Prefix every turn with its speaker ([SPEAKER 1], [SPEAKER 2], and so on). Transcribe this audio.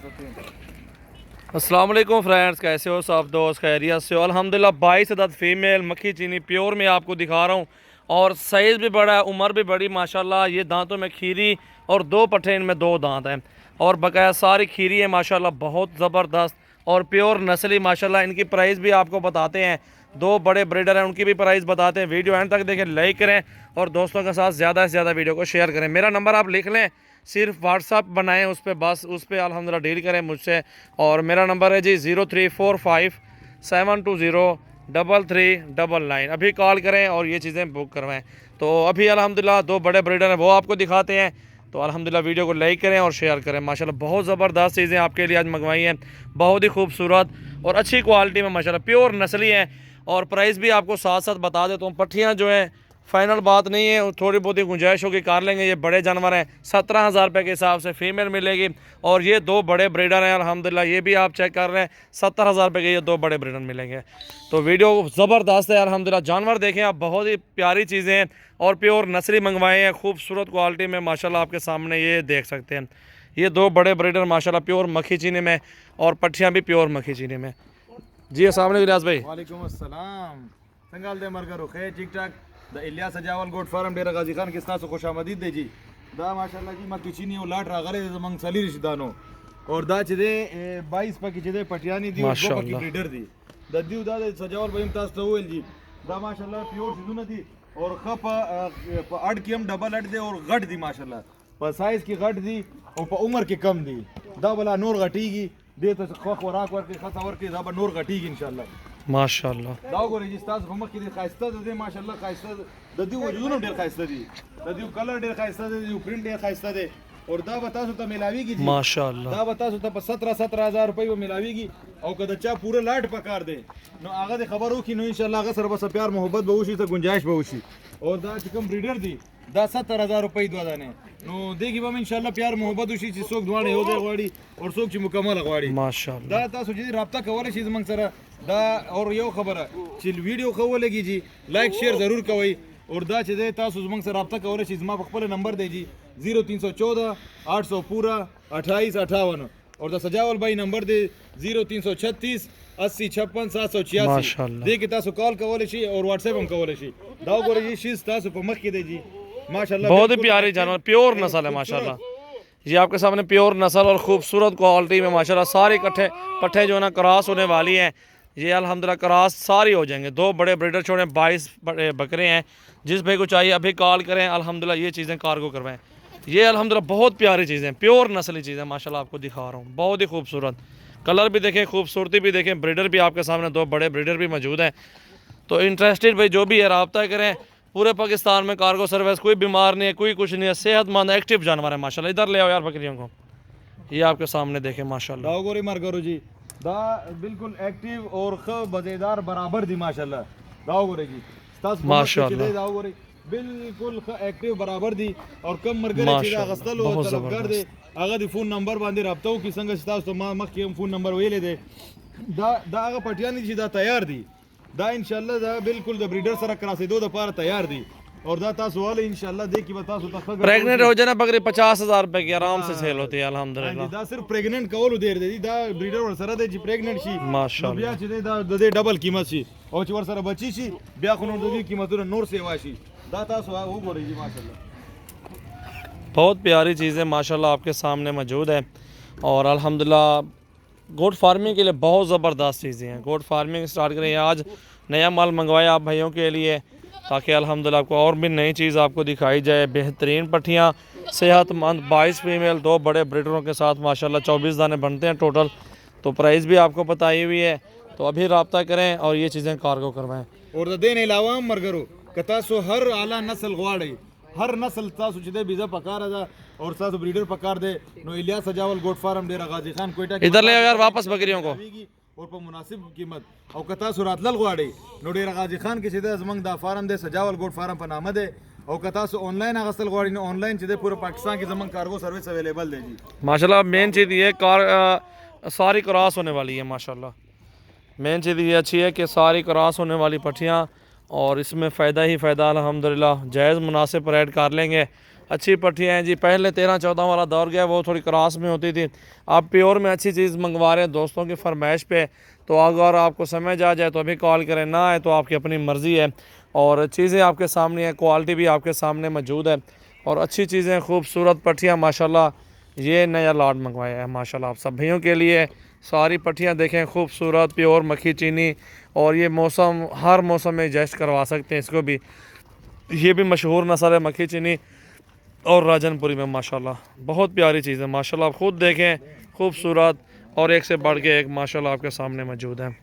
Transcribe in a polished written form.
[SPEAKER 1] अस्सलाम वालेकुम फ्रेंड्स, कैसे हो सब दोस्त? खैरियत से हो? अल्हम्दुलिल्लाह 22 अदद फीमेल मक्खी चीनी प्योर में आपको दिखा रहा हूँ और साइज़ भी बड़ा है, उम्र भी बड़ी माशाल्लाह। ये दांतों में खीरी और दो पट्टे, इनमें दो दांत हैं और बकाया सारी खीरी है माशाल्लाह, बहुत ज़बरदस्त और प्योर नस्ली माशाल्लाह। इनकी प्राइस भी आपको बताते हैं, दो बड़े ब्रीडर हैं उनकी भी प्राइस बताते हैं। वीडियो एंड तक देखें, लाइक करें और दोस्तों के साथ ज़्यादा से ज़्यादा वीडियो को शेयर करें। मेरा नंबर आप लिख लें, सिर्फ व्हाट्सअप बनाएं उस पर, बस उस पर अल्हम्दुलिल्लाह डील करें मुझसे। और मेरा नंबर है जी 0345720399। अभी कॉल करें और ये चीज़ें बुक करवाएं। तो अभी अल्हम्दुलिल्लाह दो बड़े ब्रीडर हैं, वो आपको दिखाते हैं। तो अल्हम्दुलिल्लाह वीडियो को लाइक करें और शेयर करें। माशाल्लाह बहुत ज़बरदस्त चीज़ें आपके लिए आज मंगवाई हैं, बहुत ही खूबसूरत और अच्छी क्वालिटी में माशाल्लाह, प्योर नस्ली हैं। और प्राइस भी आपको साथ साथ बता देता हूँ। पट्टियाँ जो हैं फाइनल बात नहीं है, थोड़ी बहुत ही गुंजाइश होगी कर लेंगे। ये बड़े जानवर हैं, 17,000 रुपये के हिसाब से फ़ीमेल मिलेगी। और ये दो बड़े ब्रीडर हैं अल्हम्दुलिल्लाह, ये भी आप चेक कर रहे हैं, 70,000 रुपये के ये दो बड़े ब्रीडर मिलेंगे। तो वीडियो ज़बरदस्त है अल्हम्दुलिल्लाह। जानवर देखें आप, बहुत ही प्यारी चीज़ें हैं और प्योर नस्ली मंगवाए हैं, खूबसूरत क्वालिटी में माशाल्लाह। आपके सामने ये देख सकते हैं, ये दो बड़े ब्रीडर माशाल्लाह प्योर मक्खी चीनी में और पट्टियाँ भी प्योर मक्खी चीनी में। जी अस्सलाम वालेकुम रियाज भाई।
[SPEAKER 2] वालेकुम अस्सलाम। संगाल दे मरगर खे ठीक ठाक द इलियास सजावल गोट फार्म डेरा गाजी खान किस्ता से खुशामदीद दे जी दा माशाल्लाह जी मक्की चीनी और लाट रागले जमंग सली रिश्तेदानो और दा चदे 22 पकी चदे पटियानी दी और दो पकी ब्रीडर दी दद्दी दा सजावल बहिम तास तो होल जी दा माशाल्लाह प्योर सिजुना दी और खप अड की हम डबल अड दे और गट दी माशाल्लाह पर साइज की गट दी और पर उम्र की कम दी दा वाला नूर गटीगी दे तो खख वराक वर के खसावर के दा नूर गटीगी इंशाल्लाह
[SPEAKER 1] माशाल्लाह।
[SPEAKER 2] दाव गोरे जी स्टास फमक के खाइस्ता दे माशाल्लाह खाइस्ता ददी वजून डेर खाइस्ता दी ददी कलर डेर खाइस्ता दे प्रिंट डेर खाइस्ता दे और दा बता सो त मिलावी की जी
[SPEAKER 1] माशाल्लाह।
[SPEAKER 2] दा बता सो त 17,000 रुपए वो मिलावी की और कदचा पूरे लाट पकार दे नो आगे दे खबर हो कि नो इंशाल्लाह आगे सर बस प्यार मोहब्बत बहुशी त गुंजाइश बहुशी और दा चिकम ब्रीडर दी दा 70,000 रुपए दवा दाने नो देगी बम इंशाल्लाह प्यार मोहब्बत उसी चीज सोक दुआने हो गए गवाड़ी और सोक ची मुकम्मल गवाड़ी
[SPEAKER 1] माशाल्लाह।
[SPEAKER 2] दा ता सोची राब्ता कवले चीज मंग सरा दा और यो खबर है चिल वीडियो खवले की जी लाइक शेयर जरूर कवई और दा चदे ता सुजमंग से राब्ता कवले चीज मा पखपले नंबर दे जी 0314 800 पूरा 2858 और दा सजावल भाई नंबर दे 0336 80 56 786 दे के तासो कॉल कवले छी और व्हाट्सएप हम कवले छी दाव गोरे जी शीस तासो पमख के दे जी माशाल्लाह
[SPEAKER 1] बहुत ही प्यारे जानवर, प्योर नस्ल है माशाल्लाह। ये आपके सामने प्योर नस्ल और खूबसूरत क्वालिटी में माशाल्लाह। सारे इकट्ठे पट्टे जो है ना क्रॉस होने वाली हैं। ये अल्हम्दुलिल्लाह क्रॉस सारी हो जाएंगे। दो बड़े ब्रीडर छोड़े, 22 बकरे हैं। जिस भाई को चाहिए अभी कॉल करें अल्हम्दुलिल्लाह, ये चीज़ें कार्गो करवाएं। ये अल्हम्दुलिल्लाह बहुत प्यारी चीज़ें, प्योर नस्ली चीज़ें माशाल्लाह आपको दिखा रहा हूँ। बहुत ही खूबसूरत कलर भी देखें, खूबसूरती भी देखें। ब्रीडर भी आपके सामने दो बड़े ब्रीडर भी मौजूद हैं। तो इंटरेस्टेड भाई जो भी है रब्ता करें। पूरे पाकिस्तान में कार्गो सर्विस, कोई बीमार नहीं है, कोई कुछ नहीं है, सेहतमंद एक्टिव जानवर है माशाल्लाह। इधर ले आओ यार बकरियों को, ये आपके सामने देखें माशाल्लाह।
[SPEAKER 2] दाव गोरे मार करो जी दा बिल्कुल एक्टिव और ख मजेदार बराबर दी माशाल्लाह। दाव गोरे जी
[SPEAKER 1] माशाल्लाह
[SPEAKER 2] दाव गोरे बिल्कुल ख एक्टिव बराबर दी और कम मरगरे चीजा गस्तल हो तलबगर दे आगे दी फोन नंबर बांधे रब्ता की संग स्टास तो मा मख के फोन नंबर वेले दे दा आगे पटियानी चीजा तैयार दी दा इंशाल्लाह दा बिल्कुल द ब्रीडर सर करासे दो द पार तैयार दी और दा ता सवाल इंशाल्लाह दे की बता सो तक
[SPEAKER 1] प्रेग्नेंट हो जाए ना बकरी 50,000 रुपए की आराम से सेल होती है अल्हम्दुलिल्लाह।
[SPEAKER 2] दा सिर्फ प्रेग्नेंट कवल देर दे दा ब्रीडर वर सर दे जी प्रेग्नेंट शी
[SPEAKER 1] माशाल्लाह।
[SPEAKER 2] बिया ची दा दे डबल कीमत शी और ची वर सर बच्ची शी बिया खुनो दे कीमत नूर सेवा शी दा ता सो वो गोरे जी माशाल्लाह।
[SPEAKER 1] बहुत प्यारी चीज़ें माशाल्लाह आपके सामने मौजूद है और अल्हम्दुलिल्लाह गोट फार्मिंग के लिए बहुत ज़बरदस्त चीज़ें हैं। गोट फार्मिंग स्टार्ट करें, आज नया माल मंगवाया आप भाइयों के लिए ताकि अल्हम्दुलिल्लाह आपको और भी नई चीज़ आपको दिखाई जाए। बेहतरीन पट्टियाँ, सेहतमंद 22 फीमेल, दो बड़े ब्रीडरों के साथ माशाल्लाह 24 दाने बनते हैं टोटल। तो प्राइस भी आपको बताई हुई है, तो अभी रब्ता करें और ये चीज़ें कार्गो करवाएँ।
[SPEAKER 2] और देने अलावा मरगरो कता सो हर आला नस्ल गवाड़े हर नस्ल तासु चिदे बीजा पकार था और सासु ब्रीडर पकार दे नो इलियास सजावल गोट फार्म डेरा गाजी खान कोयटा
[SPEAKER 1] इधर ले आओ यार वापस बकरियों को
[SPEAKER 2] और पर मुनासिब कीमत और कता सुरातल गवाड़े नो डेरा गाजी खान के सीधे जमंग दा फार्म दे सजावल गोट फार्म पर नाम दे और कता सो ऑनलाइन अगस्तल गवाड़ी ने ऑनलाइन चिदे पूरे पाकिस्तान की जमंग कार्गो सर्विस अवेलेबल दे जी
[SPEAKER 1] माशाल्लाह। मेन चीज़ ये कार सारी क्रॉस होने वाली है माशाल्लाह। मेन चीज़ ये अच्छी है कि सारी क्रॉस होने वाली पट्टियाँ और इसमें फ़ायदा ही फ़ायदा अल्हम्दुलिल्लाह। जायज़ मुनासिब पर ऐड कर लेंगे अच्छी पट्टियाँ हैं जी। पहले 13-14 वाला दौर गया, वो थोड़ी क्रॉस में होती थी। आप प्योर में अच्छी चीज़ मंगवा रहे हैं दोस्तों की फरमाइश पे, तो अगर आपको समझ आ जाए तो अभी कॉल करें, ना आए तो आपकी अपनी मर्ज़ी है। और चीज़ें आपके सामने हैं, क्वालिटी भी आपके सामने मौजूद है और अच्छी चीज़ें, खूबसूरत पट्टियाँ माशाल्लाह। ये नया लॉट मंगवाया है माशाल्लाह आप सब भाइयों के लिए। सारी पट्टियाँ देखें, खूबसूरत प्योर मक्खी चीनी, और ये मौसम, हर मौसम में एडजस्ट करवा सकते हैं इसको भी। ये भी मशहूर नस्ल है मक्खी चीनी और राजनपुरी में माशाल्लाह। बहुत प्यारी चीज़ है माशाल्लाह, आप खुद देखें, खूबसूरत और एक से बढ़ के एक माशाल्लाह आपके सामने मौजूद है।